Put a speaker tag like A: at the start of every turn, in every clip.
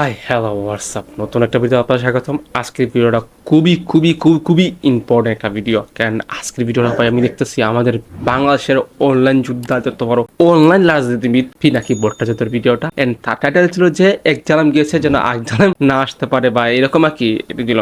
A: Hi hello WhatsApp নতুন একটা video আপনার স্বাগতম। আজকের ভিডিওটা খুবই ইম্পর্টেন্ট একটা ভিডিও। কারণ আজকের ভিডিওটা ভাই আমি দেখতেছি আমাদের বাংলাদেশের অনলাইন যুদ্ধ বড় অনলাইন রাজনীতিবিদ পিনাকি ভট্টাচার্যের ভিডিওটা। এন্ড তার টাইটেল ছিল যে এক জালাম গিয়েছে যেন আরেক জালাম না আসতে পারে, বা এরকম আর কি দিল।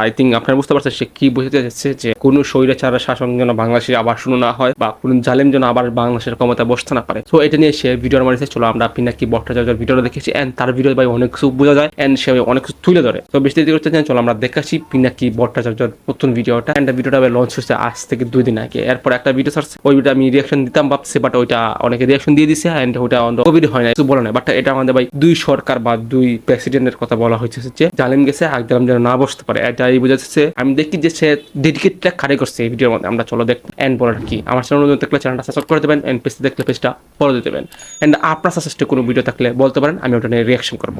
A: আই থিঙ্ক আপনারা বুঝতে পারছেন সে কি বোঝাতে যাচ্ছে, যে কোনো স্বৈরাচার শাসন যেন বাংলাদেশে আবার শুরু না হয়, বা কোনো জালেম যেন আবার বাংলাদেশের ক্ষমতা বসতে না পারে। তো এটা নিয়ে সে ভিডিওর মারিছে। চলো আমরা পিনাকি ভট্টাচার্যের ভিডিওটা দেখেছি, এন্ড তার ভিডিও ভাই অনেক কিছু বোঝা যায়, এন্ড সে অনেক কিছু তুলে ধরে। তো বেশি দেরি করতে চান, চলো আমরা দেখাচ্ছি পিনাকি ভট্টাচার্যের নতুন ভিডিওটা। এন্ড ভিডিওটা লঞ্চ হচ্ছে আজ থেকে 2 দিন আগে। এরপর একটা ভিডিও ছাড়ছে, ওই ভিডিও আমি রিয়াকশন দিতাম ভাবছি, বাট ওইটা অনেকে রিয়াকশন দিয়ে দিছে, এন্ড ওইটা কবির হয় না, কিছু বলে না। বাট এটা আমাদের ভাই দুই সরকার বা দুই প্রেসিডেন্টের কথা বলা হয়েছে, যে জালিম গেছে আগ জালিম যেন না বসতে পারে, এটাই বোঝাচ্ছে। আমি দেখি যে সে ডেডিকেটটা খাড়ি করছে এই ভিডিওর মধ্যে। আমরা চলো দেখ এন্ড বলাটা কি। আমার চ্যানেল নতুন থাকলে চ্যানেলটা সাবস্ক্রাইব করে দেবেন, এন্ড পেজটা দেখলে পেজটা ফলো দিয়ে দেবেন। এন্ড আপনার সাজেস্টে কোনো ভিডিও থাকলে বলতে পারেন, আমি ওটা নিয়ে রিয়াকশন করবো।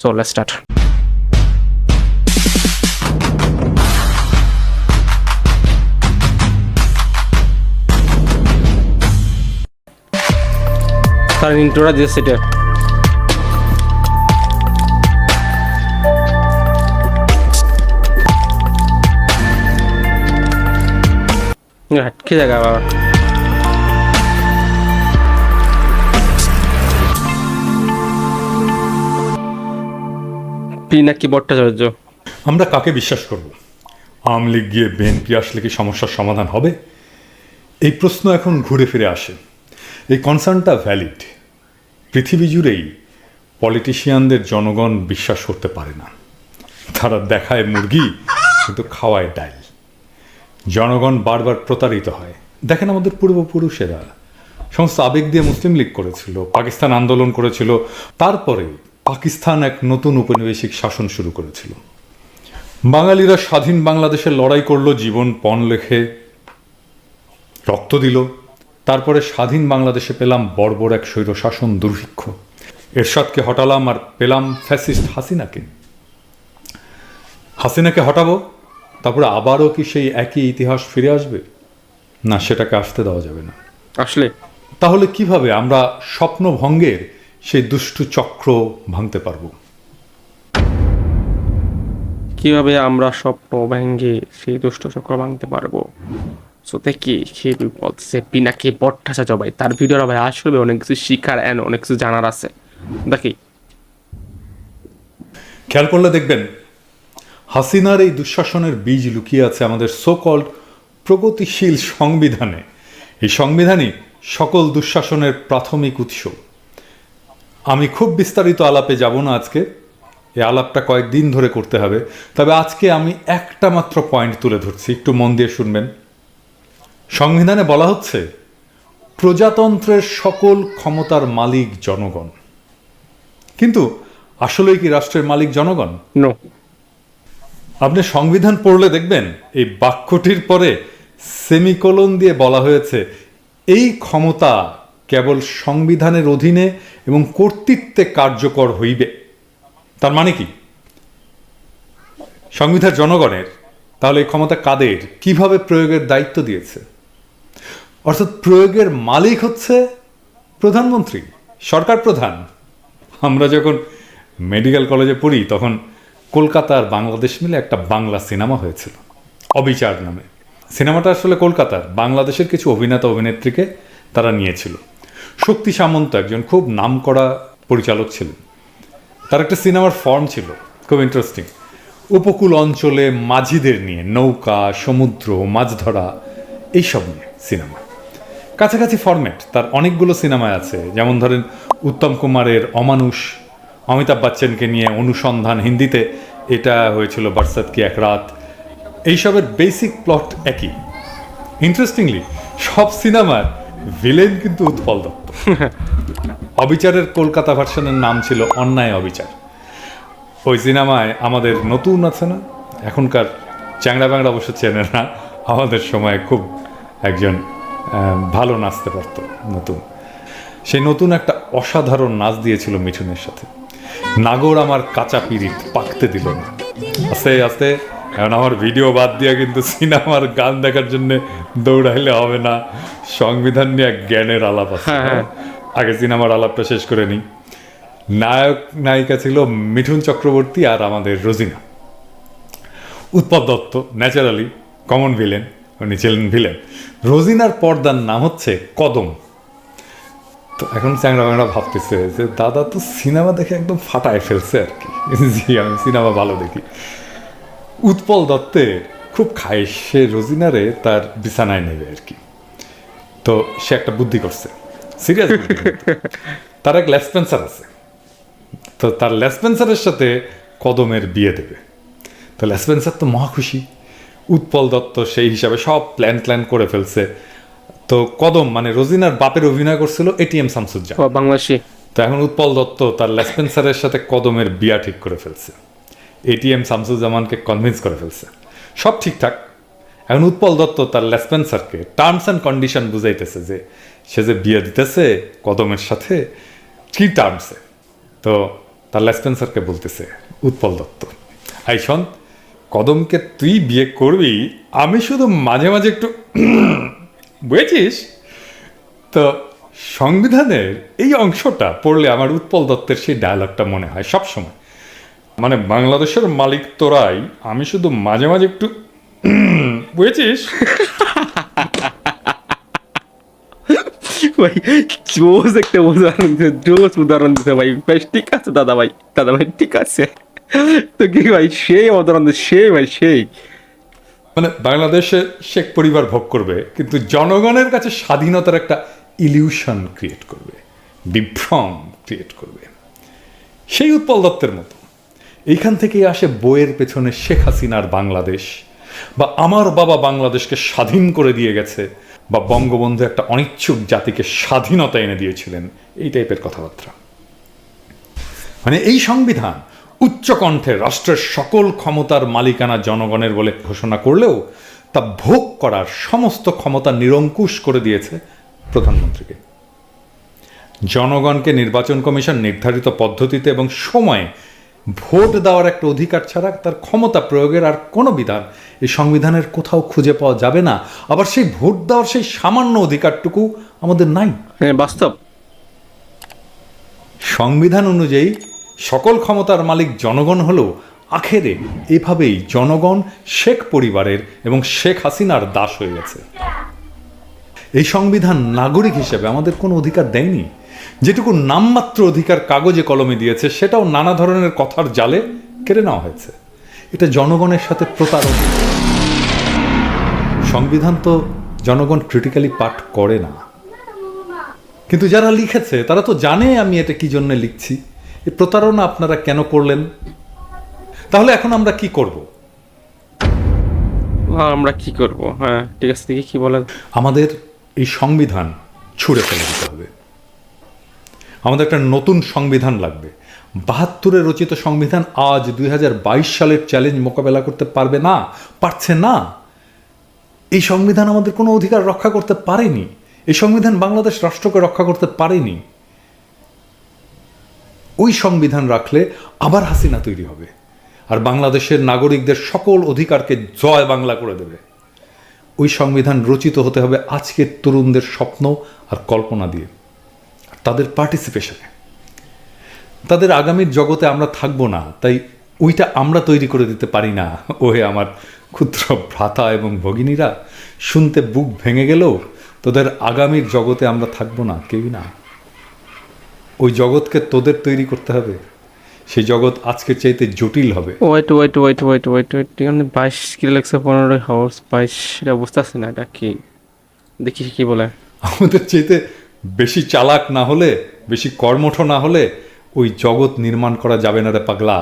A: So let's start. তার ইন্ট্রোটা দিয়ে সেটা আটকে জায়গা বাবা। পিনাকি ভট্টাচার্য।
B: আমরা কাকে বিশ্বাস করব? আওয়ামী লীগ গিয়ে বিএনপি আসলে কি সমস্যার সমাধান হবে? এই প্রশ্ন এখন ঘুরে ফিরে আসে। এই কনসার্নটা ভ্যালিড। পৃথিবী জুড়েই পলিটিশিয়ানদের জনগণ বিশ্বাস করতে পারে না। তারা দেখায় মুরগি কিন্তু খাওয়ায় ডাল। জনগণ বারবার প্রতারিত হয়। দেখেন আমাদের পূর্বপুরুষেরা সমস্ত আবেগ দিয়ে মুসলিম লীগ করেছিল, পাকিস্তান আন্দোলন করেছিল, তারপরে পাকিস্তান এক নতুন উপনিবেশিক শাসন শুরু করেছিল। বাঙালিরা স্বাধীন বাংলাদেশের লড়াই করলো, জীবন পণ লেখে রক্ত দিল। তারপরে স্বাধীন বাংলাদেশে পেলাম বর্বর এক স্বৈরশাসন দুর্ভিক্ষ। এরশাদকে হটালাম আর পেলাম ফ্যাসিস্ট হাসিনাকে। হাসিনাকে হটাবো, তারপরে আবারও কি সেই একই ইতিহাস ফিরে আসবে? না, সেটাকে আসতে দেওয়া যাবে না।
A: আসলে
B: তাহলে কিভাবে আমরা স্বপ্নভঙ্গের সেই দুষ্টু চক্র ভাঙতে পারবো?
A: কিভাবে আমরা স্বপ্ন ভেঙে সেই দুষ্ট চক্র ভাঙতে পারবো? সো দেখি সে বলছে পিনাকি ভট্টাচার্য ভাই, তার ভিডিওটা ভাই আসলে অনেক কিছু শিখার এন্ড অনেক কিছু জানার আছে। দেখি
B: খেয়াল করলে দেখবেন হাসিনার এই দুঃশাসনের বীজ লুকিয়ে আছে আমাদের সোকল্ড প্রগতিশীল সংবিধানে। এই সংবিধানই সকল দুঃশাসনের প্রাথমিক উৎস। আমি খুব বিস্তারিত আলাপে যাব না আজকে, এই আলাপটা কয়েকদিন ধরে করতে হবে। তবে আজকে আমি একটা মাত্র পয়েন্ট তুলে ধরছি, একটু মন দিয়ে শুনবেন। সংবিধানে বলা হচ্ছে প্রজাতন্ত্রের সকল ক্ষমতার মালিক জনগণ। কিন্তু আসলেই কি রাষ্ট্রের মালিক জনগণ?
A: নো।
B: আপনি সংবিধান পড়লে দেখবেন এই বাক্যটির পরে সেমিকোলন দিয়ে বলা হয়েছে এই ক্ষমতা কেবল সংবিধানের অধীনে এবং কর্তৃত্বে কার্যকর হইবে। তার মানে কি? সংবিধান জনগণের, তাহলে এই ক্ষমতা কাদের, কিভাবে প্রয়োগের দায়িত্ব দিয়েছে? অর্থাৎ প্রয়োগের মালিক হচ্ছে প্রধানমন্ত্রী, সরকার প্রধান। আমরা যখন মেডিকেল কলেজে পড়ি তখন কলকাতার বাংলাদেশ মিলে একটা বাংলা সিনেমা হয়েছিল অবিচার নামে। সিনেমাটা আসলে কলকাতার বাংলাদেশের কিছু অভিনেতা অভিনেত্রীকে তারা নিয়েছিল। শক্তি সামন্ত একজন খুব নামকরা পরিচালক ছিলেন। তার একটা সিনেমার ফর্ম ছিল খুব ইন্টারেস্টিং। উপকূল অঞ্চলে মাঝিদের নিয়ে, নৌকা, সমুদ্র, মাছ ধরা, এইসব নিয়ে সিনেমা। কাছাকাছি ফরম্যাট তার অনেকগুলো সিনেমায় আছে। যেমন ধরেন উত্তম কুমারের অমানুষ, অমিতাভ বচ্চনকে নিয়ে অনুসন্ধান, হিন্দিতে এটা হয়েছিল বরসাত কি এক রাত। এইসবের বেসিক প্লট একই। ইন্টারেস্টিংলি সব সিনেমার ভিলেন কিন্তু উৎপল দত্ত। অবিচারের কলকাতা ভার্সনের নাম ছিল অন্যায় অবিচার। ওই সিনেমায় আমাদের নতুন আছে না, এখনকার চ্যাংড়া ব্যাংড়া অবশ্য চেনে না, আমাদের সময় খুব একজন ভালো নাচতে পারতো নতুন, সেই নতুন একটা অসাধারণ নাচ দিয়েছিল মিঠুনের সাথে। নাগর আমার কাঁচা পিরিত পাকতে দিল না। আস্তে আস্তে এখন আমার ভিডিও বাদ দিয়া কিন্তু সিনেমার গান দেখার জন্য দৌড়াইলে হবে না। সংবিধান নিয়ে জ্ঞানের আলাপ আছে। আগে সিনেমার আলাপটা শেষ করে নিই। নায়ক নায়িকা ছিল মিঠুন চক্রবর্তী আর আমাদের Rozina. Utpal Dutt naturally common villain, উনি ছিলেন ভিলেন। রোজিনার পর্দার নাম হচ্ছে কদম। তো এখন চ্যাংরা ভাবতেছে যে দাদা তো সিনেমা দেখে একদম ফাটায় ফেলছে আর কি। জি, আমি সিনেমা ভালো দেখি। উৎপল দত্তের খুব খায়, সে রোজিনারে তার বিছানায় নেবে আর কি। তো সে একটা বুদ্ধি করছে, সিরিয়াস। তার এক লেসপেন্সার আছে, তো তার লেসপেন্সারের সাথে কদমের বিয়ে দেবে। তো লেসপেন্সার তো মহা খুশি। উৎপল দত্ত সেই হিসাবে সব প্ল্যান করে ফেলছে। তো কদম মানে রোজিনার বাপের অভিনয় করছিল এটিএম শামসুজ্জামান,
A: বাংলাদেশি।
B: তো এখন উৎপল দত্ত তার লেসপেন্সারের সাথে কদমের বিয়া ঠিক করে ফেলছে, এটিএম শামসুজ্জামানকে কনভিন্স করে ফেলছে, সব ঠিকঠাক। এখন উৎপল দত্ত তার লেসপেন্সারকে টার্মস অ্যান্ড কন্ডিশন বুঝাইতেছে যে সে যে বিয়ে দিতেছে কদমের সাথে কি টার্মসে। তো তার লেসপেন্সারকে বলতেছে উৎপল দত্ত, আই শোন, কদমকে তুই বিয়ে করবি, আমি শুধু মাঝে মাঝে একটু বুঝেছিস। তো সংবিধানের এই অংশটা পড়লে আমার উৎপল দত্তের সেই ডায়লগটা মনে হয় সবসময়, মানে বাংলাদেশের মালিক তোরাই, আমি শুধু মাঝে মাঝে একটু বুঝেছিস।
A: ভাই জোস একটা উদাহরণ দিতে, জোস উদাহরণ দিতে ভাই। ভাই ঠিক আছে দাদা ভাই, ঠিক আছে। তো কি ভাই সেই উদাহরণ সেই ভাই সেই
B: মানে বাংলাদেশে শেখ পরিবার ভোগ করবে, কিন্তু জনগণের কাছে স্বাধীনতার একটা ইলিউশন ক্রিয়েট করবে, বিভ্রম ক্রিয়েট করবে, সেই উৎপল দত্তের মতো। এইখান থেকেই আসে বইয়ের পেছনে শেখ হাসিনার বাংলাদেশ, বা আমার বাবা বাংলাদেশকে স্বাধীন করে দিয়ে গেছে, বা বঙ্গবন্ধু একটা অনিচ্ছুক জাতিকে স্বাধীনতা এনে দিয়েছিলেন, এই টাইপের কথাবার্তা। মানে এই সংবিধান উচ্চকণ্ঠে রাষ্ট্রের সকল ক্ষমতার মালিকানা জনগণের বলে ঘোষণা করলেও তা ভোগ করার সমস্ত ক্ষমতা নিরঙ্কুশ করে দিয়েছে প্রধানমন্ত্রীকে। জনগণকে নির্বাচন কমিশন নির্ধারিত পদ্ধতিতে এবং সময়ে ভোট দেওয়ার একটা অধিকার ছাড়া তার ক্ষমতা প্রয়োগের আর কোনো বিধান এই সংবিধানের কোথাও খুঁজে পাওয়া যাবে না। আবার সেই ভোট দেওয়ার সেই সামান্য অধিকারটুকু আমাদের নাই।
A: হ্যাঁ বাস্তব।
B: সংবিধান অনুযায়ী সকল ক্ষমতার মালিক জনগণ হলেও আখেরে এভাবেই জনগণ শেখ পরিবারের এবং শেখ হাসিনার দাস হয়ে গেছে। এই সংবিধান নাগরিক হিসেবে আমাদের কোনো অধিকার দেয়নি। যেটুকু নামমাত্র অধিকার কাগজে কলমে দিয়েছে সেটাও নানা ধরনের কথার জালে কেড়ে নেওয়া হয়েছে। এটা জনগণের সাথে প্রতারণা। সংবিধান তো জনগণ ক্রিটিক্যালি পাঠ করে না, কিন্তু যারা লিখেছে তারা তো জানে আমি এটা কি জন্য লিখছি। এই প্রতারণা আপনারা কেন করলেন? তাহলে এখন আমরা কি করব?
A: আমরা কি করব? হ্যাঁ ঠিক আছে, দেখি কি বলেন।
B: আমাদের এই সংবিধান ছুঁড়ে ফেলে দিতে হবে। আমাদের একটা নতুন সংবিধান লাগবে। ৭২-এ রচিত সংবিধান আজ ২০২২ সালের চ্যালেঞ্জ মোকাবেলা করতে পারবে না, পারছে না। এই সংবিধান আমাদের কোনো অধিকার রক্ষা করতে পারেনি। এই সংবিধান বাংলাদেশ রাষ্ট্রকে রক্ষা করতে পারেনি। ওই সংবিধান রাখলে আবার হাসিনা তৈরি হবে, আর বাংলাদেশের নাগরিকদের সকল অধিকারকে জয় বাংলা করে দেবে। ওই সংবিধান রচিত হতে হবে আজকের তরুণদের স্বপ্ন আর কল্পনা দিয়ে, আর তাদের পার্টিসিপেশনে। তাদের আগামীর জগতে আমরা থাকবো না, তাই ওইটা আমরা তৈরি করে দিতে পারি না। ওহে আমার ক্ষুদ্র ভ্রাতা এবং ভগিনীরা, শুনতে বুক ভেঙে গেলেও তোদের আগামীর জগতে আমরা থাকবো না, কেউই না। ওই জগৎকে তোদের তৈরি করতে হবে। সেই জগৎ আজকের চাইতে জটিল হবে।
A: ওয়েট 22 কিলো লাগছে, 15 হাউস 22, এটা বুঝতেছি না এটা কি। দেখি কি বলে।
B: আমাদের চাইতে বেশি চালাক না হলে, বেশি কর্মঠ না হলে ওই জগৎ নির্মাণ করা যাবে না রে পাগলা।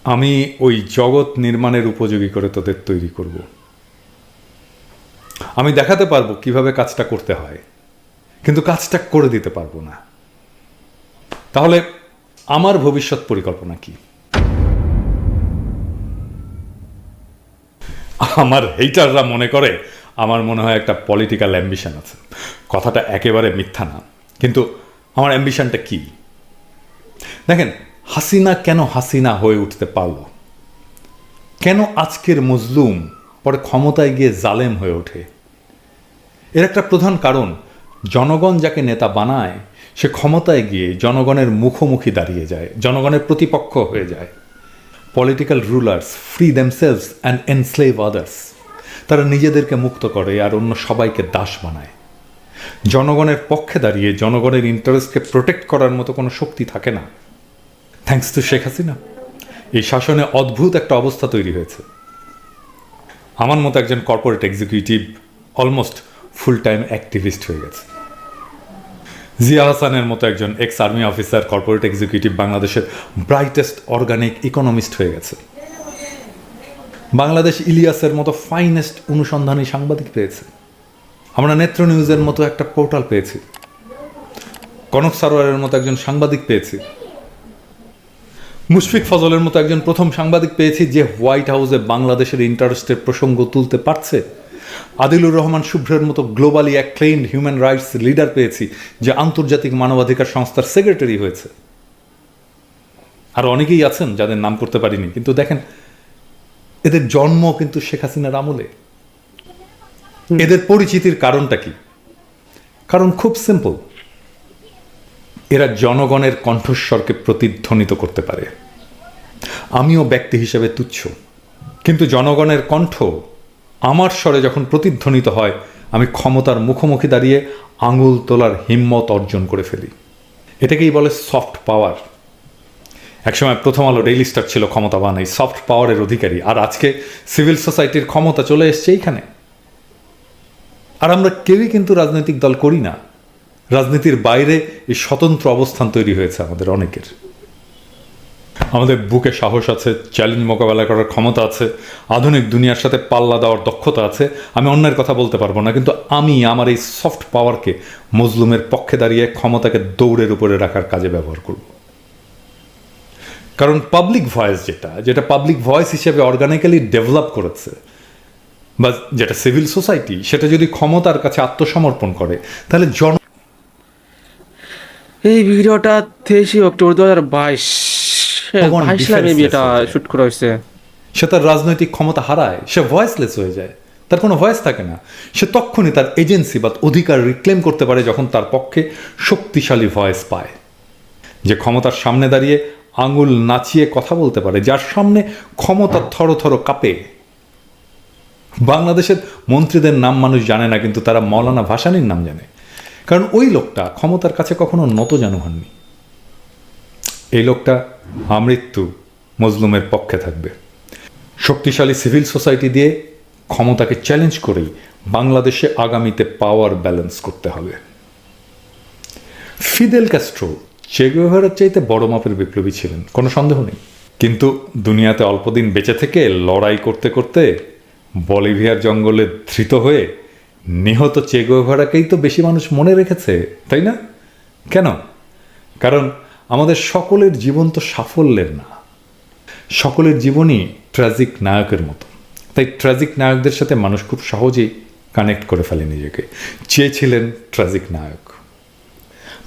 B: আমি ওই জগৎ নির্মাণের উপযোগী করে তোদের তৈরি করব। আমি দেখাতে পারবো কিভাবে কাজটা করতে হয়, কিন্তু কাজটা করে দিতে পারবো না। তাহলে আমার ভবিষ্যৎ পরিকল্পনা কি? আমার হেটাররা মনে করে আমার মনে হয় একটা পলিটিক্যাল অ্যাম্বিশন আছে। কথাটা একেবারে মিথ্যা না, কিন্তু আমার অ্যাম্বিশনটা কি? দেখেন, হাসিনা কেন হাসিনা হয়ে উঠতে পারল? কেন আজকের মজলুম পরে ক্ষমতায় গিয়ে জালেম হয়ে ওঠে? এর একটা প্রধান কারণ, জনগণ যাকে নেতা বানায় সে ক্ষমতায় গিয়ে জনগণের মুখোমুখি দাঁড়িয়ে যায়, জনগণের প্রতিপক্ষ হয়ে যায়। Political rulers free themselves and enslave others. তারা নিজেদেরকে মুক্ত করে আর অন্য সবাইকে দাস বানায়। জনগণের পক্ষে দাঁড়িয়ে জনগণের ইন্টারেস্টকে প্রোটেক্ট করার মতো কোনো শক্তি থাকে না। থ্যাঙ্কস টু শেখ হাসিনা এই শাসনে অদ্ভুত একটা অবস্থা তৈরি হয়েছে। আমার মতো একজন corporate executive almost full time activist হয়ে গেছে। জিয়া হাসানের মতো একজন ex army officer corporate executive বাংলাদেশের ব্রাইটেস্ট অর্গানিক ইকোনমিস্ট হয়ে গেছে। বাংলাদেশ ইলিয়াসের মতো ফাইনেস্ট অনুসন্ধানী সাংবাদিক পেয়েছে। আমরা নেত্র নিউজের মতো একটা পোর্টাল পেয়েছি। কনক সারোয়ারের মতো একজন সাংবাদিক পেয়েছি। মুশফিক ফজলের মতো একজন প্রথম সাংবাদিক পেয়েছি যে হোয়াইট হাউসে বাংলাদেশের ইন্টারেস্টের প্রসঙ্গ তুলতে পারছে। আদিলুর রহমান শুভ্রের মতো গ্লোবালি অ্যাক্লেইমড হিউম্যান রাইটস লিডার পেয়েছি যে আন্তর্জাতিক মানবাধিকার সংস্থার সেক্রেটারি হয়েছে। আর অনেকেই আছেন যাদের নাম করতে পারিনি, কিন্তু দেখেন এদের জন্ম কিন্তু শেখ হাসিনার আমলে। এদের পরিচিতির কারণটা কি? কারণ খুব সিম্পল, এরা জনগণের কণ্ঠস্বরকে প্রতিধ্বনিত করতে পারে। আমিও ব্যক্তি হিসেবে তুচ্ছ, কিন্তু জনগণের কণ্ঠ আমার স্বরে যখন প্রতিধ্বনিত হয়, আমি ক্ষমতার মুখোমুখি দাঁড়িয়ে আঙুল তোলার হিম্মত অর্জন করে ফেলি। এটাকেই বলে সফট পাওয়ার। একসময় প্রথম আলো ডেইলি স্টার ছিল ক্ষমতাবান এই সফট পাওয়ারের অধিকারী, আর আজকে সিভিল সোসাইটির ক্ষমতা চলে এসছে এইখানে। আর আমরা কেউই কিন্তু রাজনৈতিক দল করি না। রাজনীতির বাইরে এই স্বতন্ত্র অবস্থান তৈরি হয়েছে আমাদের অনেকের। আমাদের বুকে সাহস আছে, চ্যালেঞ্জ মোকাবেলা করার ক্ষমতা আছে, আধুনিক দুনিয়ার সাথে পাল্লা দেওয়ার দক্ষতা আছে। আমি অন্যের কথা বলতে পারবো না, কিন্তু আমি আমার এই সফট পাওয়ারকে মজলুমের পক্ষে দাঁড়িয়ে ক্ষমতাকে দৌড়ের উপরে রাখার কাজে ব্যবহার করব। কারণ পাবলিক ভয়েস যেটা পাবলিক ভয়েস হিসেবে অর্গানিক্যালি ডেভেলপ করেছে, বা যেটা সিভিল সোসাইটি, সেটা যদি ক্ষমতার কাছে আত্মসমর্পণ করে, তাহলে
A: এই ভিডিওটা 23 অক্টোবর 2022 সালে এটা শুট করা হয়েছে।
B: সে তার রাজনৈতিক ক্ষমতা হারায়, সে ভয়েসলেস হয়ে যায়, তার কোনো ভয়েস থাকে না। সে তখনই তার এজেন্সি বা অধিকার রিক্লেম করতে পারে যখন তার পক্ষে শক্তিশালী ভয়েস পায়, যে ক্ষমতার সামনে দাঁড়িয়ে আঙুল নাচিয়ে কথা বলতে পারে, যার সামনে ক্ষমতা থরথর কাঁপে। বাংলাদেশের মন্ত্রীদের নাম মানুষ জানে না, কিন্তু তারা মৌলানা ভাসানীর নাম জানে, কারণ ওই লোকটা ক্ষমতার কাছে কখনো নতজানু হননি। এই লোকটা আমৃত্যু মজলুমের পক্ষে থাকবে। শক্তিশালী সিভিল সোসাইটি দিয়ে ক্ষমতাকে চ্যালেঞ্জ করেই বাংলাদেশে আগামীতে পাওয়ার ব্যালেন্স করতে হবে। ফিদেল ক্যাস্ট্রো চে গুয়েভারার চাইতে বড় মাপের বিপ্লবী ছিলেন, কোনো সন্দেহ নেই। কিন্তু দুনিয়াতে অল্পদিন বেঁচে থেকে লড়াই করতে করতে বলিভিয়ার জঙ্গলে ধৃত হয়ে নিহত চে গুয়েভারাকেই তো বেশি মানুষ মনে রেখেছে, তাই না? কেন? কারণ আমাদের সকলের জীবন তো সাফল্যের না, সকলের জীবনই ট্র্যাজিক নায়কের মতো। তাই ট্র্যাজিক নায়কদের সাথে মানুষ খুব সহজেই কানেক্ট করে ফেলে নিজেকে। চেয়েছিলেন ট্র্যাজিক নায়ক।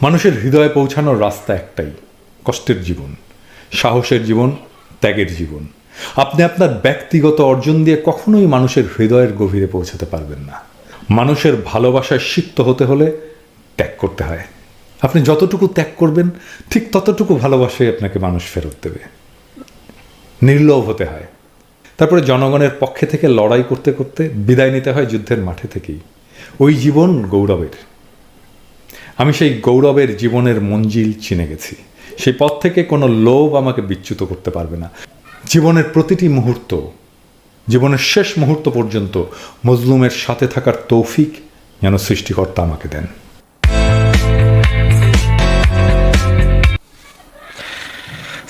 B: মানুষের হৃদয়ে পৌঁছানোর রাস্তা একটাই, কষ্টের জীবন, সাহসের জীবন, ত্যাগের জীবন। আপনি আপনার ব্যক্তিগত অর্জন দিয়ে কখনোই মানুষের হৃদয়ের গভীরে পৌঁছাতে পারবেন না। মানুষের ভালোবাসায় সিক্ত হতে হলে ত্যাগ করতে হয়। আপনি যতটুকু ত্যাগ করবেন, ঠিক ততটুকু ভালোবাসাই আপনাকে মানুষ ফেরত দেবে। নির্লোভ হতে হয়। তারপরে জনগণের পক্ষে থেকে লড়াই করতে করতে বিদায় নিতে হয় যুদ্ধের মাঠে থেকেই। ওই জীবন গৌরবের। আমি সেই গৌরবের জীবনের মঞ্জিল চিনে গেছি। সেই পথ থেকে কোনো লোভ আমাকে বিচ্যুত করতে পারবে না। জীবনের প্রতিটি মুহূর্ত, জীবনের শেষ মুহূর্ত পর্যন্ত মজলুমের সাথে থাকার তৌফিক যেন সৃষ্টিকর্তা আমাকে দেন।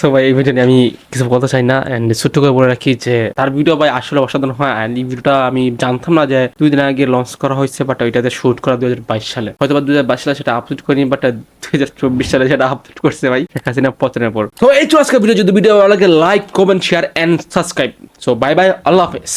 A: সো ভাই এই ভিডিও নিয়ে আমি কিছু বলতে চাই না, অ্যান্ড ছোট্ট করে বলে রাখি যে তার ভিডিও ভাই আসলে অসাধারণ হয়। অ্যান্ড এই ভিডিওটা আমি জানতাম না যে 2 দিন আগে লঞ্চ করা হয়েছে, বাট ওইটাতে শুট করা 2022 সালে। হয়তো বা 2022 সালে সেটা আপলোড করিনি, বাট 2024 সালে সেটা আপলোড করছে ভাই শেখ হাসিনা পতনের পর। তো এই তো আজকে ভিডিও, যদি ভিডিও ভালো লাগে like, comment, share and subscribe. So bye bye, আল্লাহ হাফেজ।